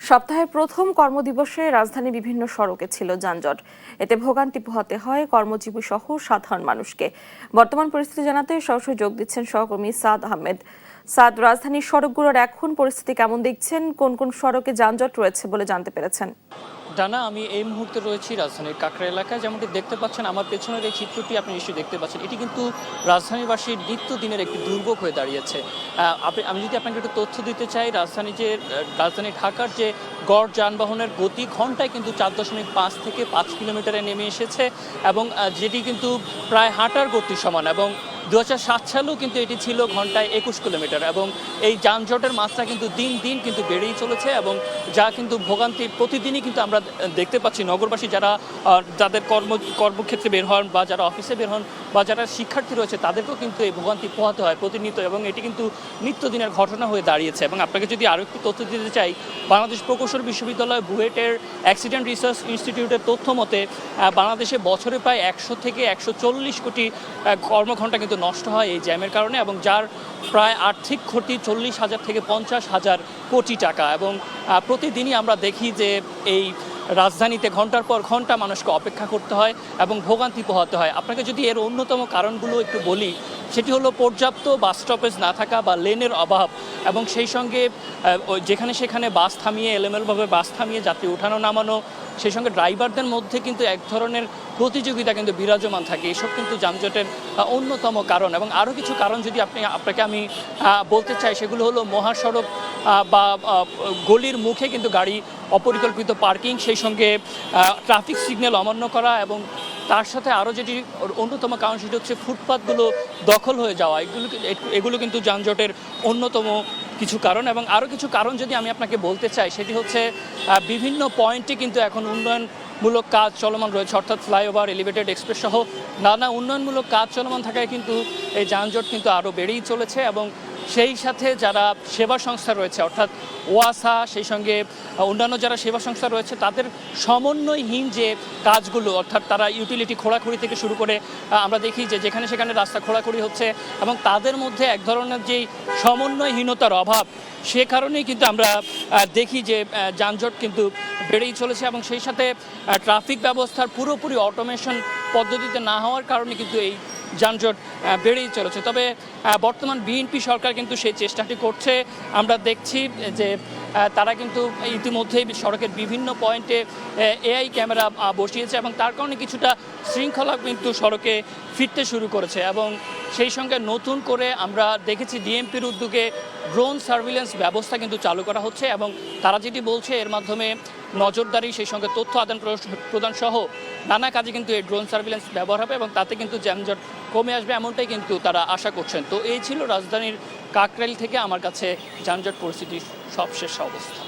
সপ্তাহের প্রথম কর্মদিবসে রাজধানীর বিভিন্ন সড়কে ছিল যানজট। এতে ভোগান্তি পোহাতে হয় কর্মজীবী সহ সাধারণ মানুষকে। বর্তমান পরিস্থিতি জানাতে সরাসরি যোগ দিচ্ছেন সহকর্মী সাদ আহমেদ। সাদ, রাজধানীর সড়কগুলোর এখন পরিস্থিতি কেমন দেখছেন? কোন কোন সড়কে যানজট রয়েছে বলে জানতে পেরেছেন? ডানা, আমি এই মুহূর্তে রয়েছি রাজধানীর কাকরা এলাকায়। যেমনটি দেখতে পাচ্ছেন, আমার পেছনের এই চিত্রটি আপনি নিশ্চয়ই দেখতে পাচ্ছেন। এটি কিন্তু রাজধানীবাসীর নিত্যদিনের একটি দুর্ভোগ হয়ে দাঁড়িয়েছে। আমি যদি আপনাকে একটু তথ্য দিতে চাই, রাজধানী ঢাকার যে গড় যানবাহনের গতি ঘন্টায় কিন্তু 4.5 থেকে 5 কিলোমিটারে নেমে এসেছে, এবং যেটি কিন্তু প্রায় হাঁটার গতির সমান। এবং 2007 সালেও কিন্তু এটি ছিল ঘন্টায় 21 কিলোমিটার। এবং এই যানজটের মাত্রা কিন্তু দিন দিন কিন্তু বেড়েই চলেছে, এবং যা কিন্তু ভোগান্তি প্রতিদিনই কিন্তু আমরা দেখতে পাচ্ছি। নগরবাসী যারা যাদের কর্মক্ষেত্রে বের হন, বা যারা অফিসে বের হন, বা যারা শিক্ষার্থী রয়েছে, তাদেরকেও কিন্তু এই ভোগান্তি পোহাতে হয় প্রতিনিয়ত, এবং এটি কিন্তু নিত্যদিনের ঘটনা হয়ে দাঁড়িয়েছে। এবং আপনাকে যদি আরও একটু তথ্য দিতে চাই, বাংলাদেশ প্রকৌশল বিশ্ববিদ্যালয় বুয়েটের অ্যাক্সিডেন্ট রিসার্চ ইনস্টিটিউটের তথ্য মতে বাংলাদেশে বছরে প্রায় 100 থেকে 140 কোটি কর্মঘণ্টা কিন্তু নষ্ট হয় এই জ্যামের কারণে, এবং যার প্রায় আর্থিক ক্ষতি 40,000 থেকে 50,000 কোটি টাকা। এবং প্রতিদিনই আমরা দেখি যে এই রাজধানীতে ঘন্টার পর ঘন্টা মানুষকে অপেক্ষা করতে হয় এবং ভোগান্তি পোহাতে হয়। আপনাকে যদি এর অন্যতম কারণগুলো একটু বলি, সেটি হলো পর্যাপ্ত বাস স্টপেজ না থাকা বা লেনের অভাব, এবং সেই সঙ্গে যেখানে সেখানে বাস থামিয়ে, এলোমেলোভাবে বাস থামিয়ে যাত্রী ওঠানো নামানো, সেই সঙ্গে ড্রাইভারদের মধ্যে কিন্তু এক ধরনের প্রতিযোগিতা কিন্তু বিরাজমান থাকে। এসব কিন্তু যানজটের অন্যতম কারণ। এবং আরও কিছু কারণ যদি আপনাকে আমি বলতে চাই, সেগুলো হলো মহাসড়ক বা গলির মুখে কিন্তু গাড়ি অপরিকল্পিত পার্কিং, সেই সঙ্গে ট্রাফিক সিগন্যাল অমান্য করা, এবং তার সাথে আরও যেটি অন্যতম কারণ সেটি হচ্ছে ফুটপাতগুলো দখল হয়ে যাওয়া। এগুলো কিন্তু যানজটের অন্যতম কিছু কারণ। এবং আরও কিছু কারণ যদি আমি আপনাকে বলতে চাই, সেটি হচ্ছে বিভিন্ন পয়েন্টে কিন্তু এখন উন্নয়নমূলক কাজ চলমান রয়েছে, অর্থাৎ ফ্লাইওভার, এলিভেটেড এক্সপ্রেস সহ নানা উন্নয়নমূলক কাজ চলমান থাকায় কিন্তু এই যানজট কিন্তু আরও বেড়েই চলেছে। এবং সেই সাথে যারা সেবা সংস্থা রয়েছে, অর্থাৎ ওয়াসা, সেই সঙ্গে অন্যান্য যারা সেবা সংস্থা রয়েছে, তাদের সমন্বয়হীন যে কাজগুলো, অর্থাৎ তারা ইউটিলিটি খোঁড়াখুড়ি থেকে শুরু করে আমরা দেখি যে যেখানে সেখানে রাস্তা খোঁড়াখুড়ি হচ্ছে, এবং তাদের মধ্যে এক ধরনের যেই সমন্বয়হীনতার অভাব, সে কারণেই কিন্তু আমরা দেখি যে যানজট কিন্তু বেড়েই চলেছে। এবং সেই সাথে ট্রাফিক ব্যবস্থার পুরোপুরি অটোমেশন পদ্ধতিতে না হওয়ার কারণে কিন্তু এই যানজট বেড়েই চলেছে। তবে বর্তমান বিএনপি সরকার কিন্তু সেই চেষ্টাটি করছে। আমরা দেখছি যে তারা কিন্তু ইতিমধ্যেই সড়কের বিভিন্ন পয়েন্টে এআই ক্যামেরা বসিয়েছে, এবং তার কারণে কিছুটা শৃঙ্খলা কিন্তু সড়কে ফিরতে শুরু করেছে। এবং সেই সঙ্গে নতুন করে আমরা দেখেছি ডিএমপির উদ্যোগে ড্রোন সার্ভিলেন্স ব্যবস্থা কিন্তু চালু করা হচ্ছে, এবং তারা যেটি বলছে এর মাধ্যমে নজরদারি, সেই সঙ্গে তথ্য আদান প্রদান সহ নানা কাজে কিন্তু এই ড্রোন সার্ভিলেন্স ব্যবহার হবে, এবং তাতে কিন্তু যানজট কমে আসবে, এমনটাই কিন্তু তারা আশা করছেন। তো এই ছিল রাজধানীর কাকরাইল থেকে আমার কাছে যানজট পরিস্থিতির সবশেষ অবস্থা।